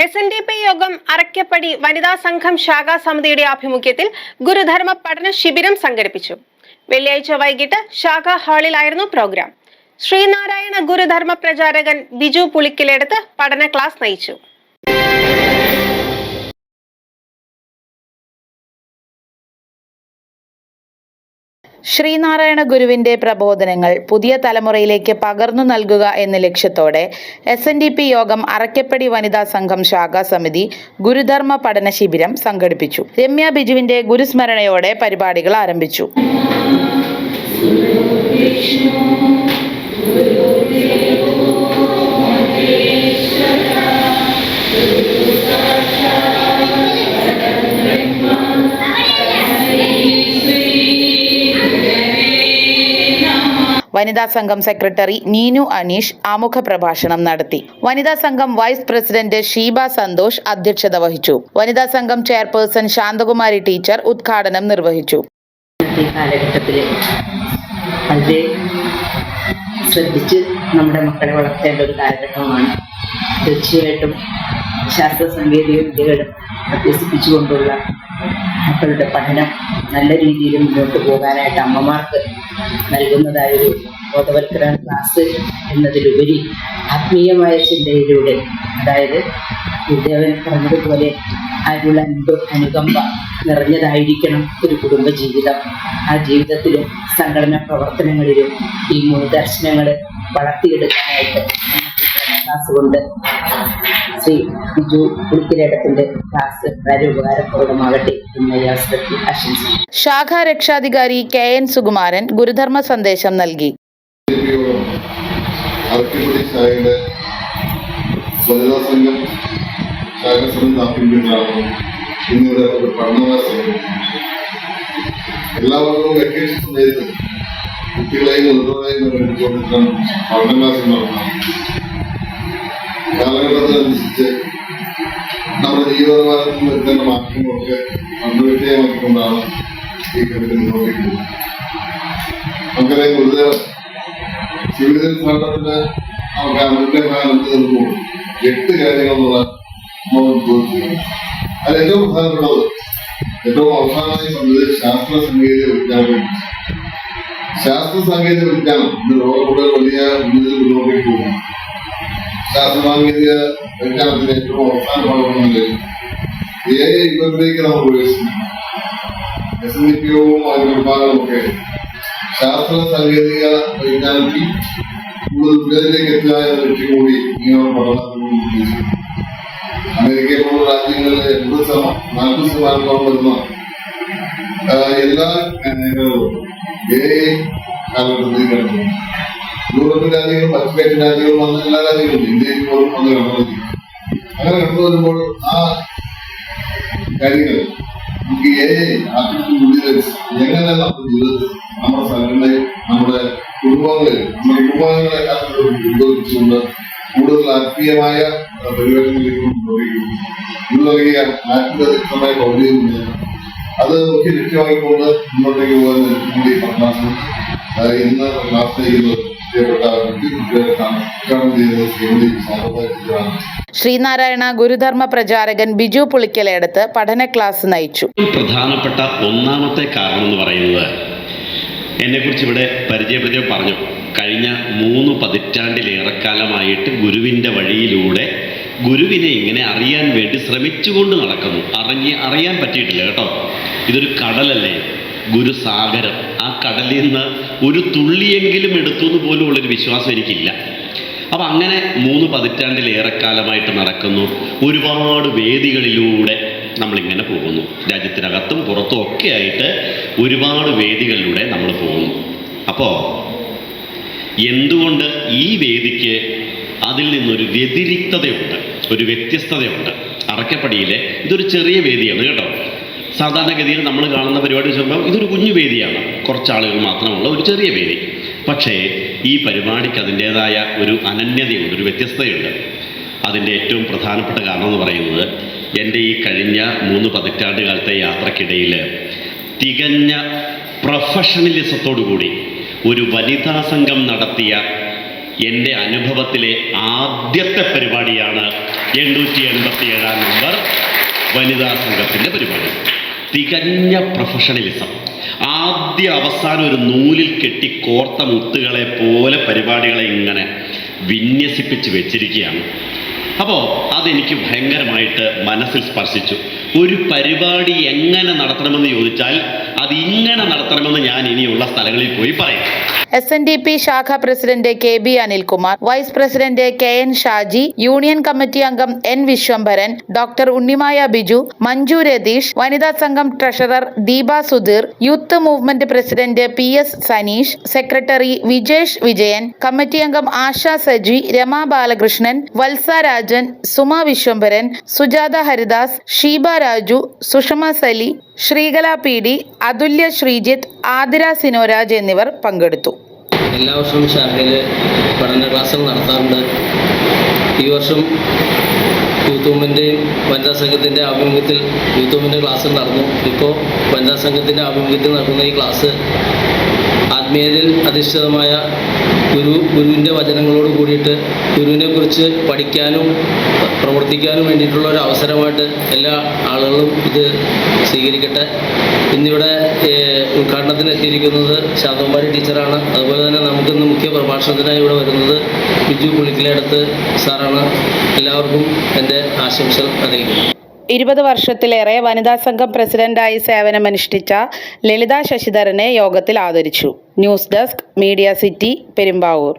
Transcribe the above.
SNDP യോഗം അറക്കപ്പടി വനിതാ സംഘം ശാഖാ സമിതിയുടെ ആഭിമുഖ്യത്തിൽ ഗുരുധർമ്മ പഠന ശിബിരം സംഘടിപ്പിച്ചു. വെള്ളിയാഴ്ച വൈകിട്ട് ശാഖാ ഹാളിലായിരുന്നു പ്രോഗ്രാം. ശ്രീനാരായണ ഗുരുധർമ്മ പ്രചാരകൻ ബിജു പുളിക്കലെടുത്ത് പഠന ക്ലാസ് നയിച്ചു. ശ്രീനാരായണ ഗുരുവിന്റെ പ്രബോധനങ്ങൾ പുതിയ തലമുറയിലേക്ക് പകർന്നു നൽകുക എന്ന ലക്ഷ്യത്തോടെ SNDP യോഗം അറക്കപ്പടി വനിതാ സംഘം ശാഖാ സമിതി ഗുരുധർമ്മ പഠന ശിബിരം സംഘടിപ്പിച്ചു. രമ്യ ബിജുവിന്റെ ഗുരുസ്മരണയോടെ പരിപാടികൾ ആരംഭിച്ചു. വനിതാ സംഘം സെക്രട്ടറി നീനു അനീഷ് ആമുഖ പ്രഭാഷണം നടത്തി. വനിതാ സംഘം വൈസ് പ്രസിഡന്റ് ഷീബ സന്തോഷ് അധ്യക്ഷത വഹിച്ചു. വനിതാ സംഘം ചെയർപേഴ്സൺ ശാന്തകുമാരി ടീച്ചർ ഉദ്ഘാടനം നിർവഹിച്ചു. കാലഘട്ടത്തിൽ വളരെ ശ്രദ്ധിച്ച് നമ്മുടെ മക്കളെ വളർത്തേണ്ട ഒരു കാലഘട്ടമാണ്. തീർച്ചയായിട്ടും ശാസ്ത്ര സാങ്കേതിക വിദ്യകളും അഭ്യസിപ്പിച്ചുകൊണ്ടുള്ള മക്കളുടെ പഠനം നല്ല രീതിയിൽ മുന്നോട്ട് പോകാനായിട്ട് അമ്മമാർക്ക് നൽകുന്നതായൊരു ബോധവൽക്കരണ ക്ലാസ് എന്നതിലുപരി ആത്മീയമായ ചിന്തയിലൂടെ, അതായത് ഗുരുദേവൻ പറഞ്ഞതുപോലെ അനുകമ്പ നിറഞ്ഞതായിരിക്കണം ഒരു കുടുംബ ജീവിതം. ആ ജീവിതത്തിലും സംഘടനാ പ്രവർത്തനങ്ങളിലും ഈ മൂലദർശനങ്ങൾ വളർത്തിയെടുക്കാനായിട്ട് ക്ലാസ് കൊണ്ട് ശ്രീ ബിജു പുളിക്കലേടത്തിന്റെ ക്ലാസ് വളരെ ഉപകാരപ്രദമാകട്ടെ എന്ന് ഈ അവസരത്തിൽ ആശംസിക്കുന്നു. ശാഖാ രക്ഷാധികാരി KN സുകുമാരൻ ഗുരുധർമ്മ സന്ദേശം നൽകി. എല്ലാവർക്കും വെക്കേഷൻ സമയത്ത് കുട്ടികളെയും മുതിർന്നവരെയും പഠിപ്പിച്ചുകൊണ്ടിരിക്കണം പഠന ക്ലാസ് നടത്തണം. കാലഘട്ടത്തിനനുസരിച്ച് നമ്മുടെ ജീവിതകാലത്തിൽ വരുത്തേണ്ട മാറ്റങ്ങളൊക്കെ അന്വയമാക്കിക്കൊണ്ടാണ് ഈ കാര്യത്തിൽ മുന്നോട്ടേക്കുന്നത്. നമുക്കറിയാം, ഗുരുദേവൻ ശിവജൻ സംഘടനത്തിന് നമുക്ക് അവരുടെ ഭാഗത്ത് നിൽക്കുമ്പോൾ 8 കാര്യങ്ങളെന്നുള്ള അതിൽ ഏറ്റവും പ്രധാനപ്പെട്ടത്, ഏറ്റവും അവസാനമായി പറഞ്ഞത് ശാസ്ത്ര സാങ്കേതിക വിജ്ഞാനം. ശാസ്ത്ര സാങ്കേതിക വിജ്ഞാനം ഇന്ന് ലോകത്തോടെ വലിയ മുന്നിൽ മുന്നോട്ടേക്ക് പോകുന്നു. ശാസ്ത്ര സാങ്കേതിക വിജ്ഞാനത്തിന് ഏറ്റവും അവസാന ഭാഗമെന്നത് AI യുഗത്തിലേക്ക് നമ്മൾ പ്രവേശിക്കുന്നു. SNDP യോഗവും അതിന്റെ വിഭാഗമൊക്കെ ശാസ്ത്ര സാങ്കേതിക വിജ്ഞാനത്തിൽ കൂടുതൽ ഉന്നതിയിലേക്ക് എത്തുക എന്ന ലക്ഷ്യം കൂടി ഇങ്ങനെ പഠനത്തിൽ അമേരിക്കയെ പോലുള്ള രാജ്യങ്ങളിൽ 40% വരുന്ന എല്ലാ മേഖലകളും AI കാലഘട്ടത്തിൽ കിടന്നു. യൂറോപ്യൻ രാജ്യങ്ങളും പശ്ചിമേഷ്യൻ രാജ്യങ്ങളും വന്ന എല്ലാ രാജ്യങ്ങളും ഇന്ത്യയിൽ പോലും വന്ന് കടന്നു. അങ്ങനെ കടന്നു വരുമ്പോൾ ആ കാര്യങ്ങൾ നമുക്ക് AI എങ്ങനെ നമ്മുടെ ജീവിതത്തിൽ, നമ്മുടെ സംഘടനയിൽ, നമ്മുടെ കുടുംബങ്ങളെ ഉദ്ബോധിച്ചുകൊണ്ട് കൂടുതൽ ആത്മീയമായ പരിപാടികളിലേക്ക് മുന്നോട്ടേക്കും. ഇത് നൽകിയ ആത്മീയമായ പൗദ്യോഗിക അത് മുഖ്യ ലക്ഷ്യമായിക്കൊണ്ട് മുന്നോട്ടേക്ക് പോകാൻ കൂടി ക്ലാസ് ഇന്ന് ക്ലാസ് നയിക്കുന്നത് ശ്രീനാരായണ ഗുരുധർമ്മ പ്രചാരകൻ ബിജു പുളിക്കലെടുത്ത് പഠന ക്ലാസ് നയിച്ചു. പ്രധാനപ്പെട്ട ഒന്നാമത്തെ കാരണം എന്ന് പറയുന്നത്, എന്നെക്കുറിച്ച് ഇവിടെ പരിചയപ്പെടുത്തി പറഞ്ഞു, കഴിഞ്ഞ 3 പതിറ്റാണ്ടിലേറെക്കാലമായിട്ട് ഗുരുവിൻ്റെ വഴിയിലൂടെ ഗുരുവിനെ ഇങ്ങനെ അറിയാൻ വേണ്ടി ശ്രമിച്ചുകൊണ്ട് നടക്കുന്നു. അറിയാൻ പറ്റിയിട്ടില്ല കേട്ടോ. ഇതൊരു കടലല്ലേ, ഗുരുസാഗരം. ആ കടലിൽ നിന്ന് ഒരു തുള്ളിയെങ്കിലും എടുത്തു എന്ന് പോലും ഉള്ളൊരു വിശ്വാസം എനിക്കില്ല. അപ്പം അങ്ങനെ 3 പതിറ്റാണ്ടിലേറെക്കാലമായിട്ട് നടക്കുന്നു. ഒരുപാട് വേദികളിലൂടെ നമ്മളിങ്ങനെ പോകുന്നു. രാജ്യത്തിനകത്തും പുറത്തും ഒക്കെ ആയിട്ട് ഒരുപാട് വേദികളിലൂടെ നമ്മൾ പോകുന്നു. അപ്പോൾ എന്തുകൊണ്ട് ഈ വേദിക്ക് അതിൽ നിന്നൊരു വ്യതിരിക്തതയുണ്ട്, ഒരു വ്യത്യസ്തതയുണ്ട്. അറക്കപ്പടിയിലെ ഇതൊരു ചെറിയ വേദിയാണ് കേട്ടോ. സാധാരണഗതിയിൽ നമ്മൾ കാണുന്ന പരിപാടി വെച്ചുമ്പോൾ ഇതൊരു കുഞ്ഞു വേദിയാണ്, കുറച്ചാളുകൾ മാത്രമുള്ള ഒരു ചെറിയ വേദി. പക്ഷേ ഈ പരിപാടിക്ക് അതിൻ്റേതായ ഒരു അനന്യതയുണ്ട്, ഒരു വ്യത്യസ്തതയുണ്ട്. അതിൻ്റെ ഏറ്റവും പ്രധാനപ്പെട്ട കാരണം എന്ന് പറയുന്നത്, എൻ്റെ ഈ കഴിഞ്ഞ 3 പതിറ്റാണ്ട് കാലത്തെ യാത്രക്കിടയിൽ തികഞ്ഞ പ്രൊഫഷണലിസത്തോടു കൂടി ഒരു വനിതാ സംഘം നടത്തിയ എൻ്റെ അനുഭവത്തിലെ ആദ്യത്തെ പരിപാടിയാണ് 887 നമ്പർ വനിതാ സംഘത്തിൻ്റെ പരിപാടി. തികഞ്ഞ പ്രൊഫഷണലിസം, ആദ്യ അവസാനം ഒരു നൂലിൽ കെട്ടി കോർത്ത മുത്തുകളെ പോലെ പരിപാടികളെ ഇങ്ങനെ വിന്യസിപ്പിച്ച് വെച്ചിരിക്കുകയാണ്. അപ്പോൾ അതെനിക്ക് ഭയങ്കരമായിട്ട് മനസ്സിൽ സ്പർശിച്ചു. ഒരു പരിപാടി എങ്ങനെ നടത്തണമെന്ന് ചോദിച്ചാൽ അത് ഇങ്ങനെ നടത്തണമെന്ന് ഞാൻ ഇനിയുള്ള സ്ഥലങ്ങളിൽ പോയി പറയും. SNDP ശാഖ president KB Anilkumar, vice president KN Shaji, union committee അംഗം N വിശ്വംഭരൻ, ഡോക്ടർ ഉണ്ണിമായ ബിജു, മഞ്ജു രതീഷ്, വനിതാ സംഘം treasurer Deepa Sudheer, youth movement president PS Saneesh, secretary Vijesh Vijayan, committee അംഗം ആശ സജി, രമ ബാലകൃഷ്ണൻ, വത്സ രാജൻ, സുമ വിശ്വംഭരൻ, സുജാത ഹരിദാസ്, ഷീബ രാജു, സുഷമ സലി, ശ്രീകല PD, അതുല്യ ശ്രീജിത്ത്, ആതിര സിനോരാജ് എന്നിവർ പങ്കെടുത്തു. എല്ലാ വർഷവും ശാഖയിൽ പഠന ക്ലാസ്സുകൾ നടത്താറുണ്ട്. ഈ വർഷം യൂത്ത് മൂവ്മെൻ്റെയും വനിതാ സംഘത്തിൻ്റെ ആഭിമുഖ്യത്തിൽ യൂത്ത് മൂവ്മെൻ്റ് ക്ലാസ് നടന്നു. ഇപ്പോൾ വനിതാ സംഘത്തിൻ്റെ ആഭിമുഖ്യത്തിൽ നടക്കുന്ന ഈ ക്ലാസ് ആത്മീയതയിൽ അധിഷ്ഠിതമായ ഗുരുവിൻ്റെ വചനങ്ങളോട് കൂടിയിട്ട് ഗുരുവിനെ കുറിച്ച് പഠിക്കാനും പ്രവർത്തിക്കാനും വേണ്ടിയിട്ടുള്ള ഒരു അവസരമായിട്ട് എല്ലാ ആളുകളും ഇത് സ്വീകരിക്കട്ടെ. ഇന്നിവിടെ ഉദ്ഘാടനത്തിന് എത്തിയിരിക്കുന്നത് ശാന്തകുമാരി ടീച്ചറാണ്. അതുപോലെ തന്നെ നമുക്കിന്ന് മുഖ്യ പ്രഭാഷണത്തിനായി ഇവിടെ വരുന്നത് ബിജു പുളിക്കലടുത്ത് സാറാണ്. എല്ലാവർക്കും എൻ്റെ ആശംസകൾ അറിയിക്കുന്നു. 20 വർഷത്തിലേറെ വനിതാ സംഘം പ്രസിഡന്റായി സേവനമനുഷ്ഠിച്ച ലളിത ശശിധരനെ യോഗത്തിൽ ആദരിച്ചു. News desk, media city, Perumbavoor.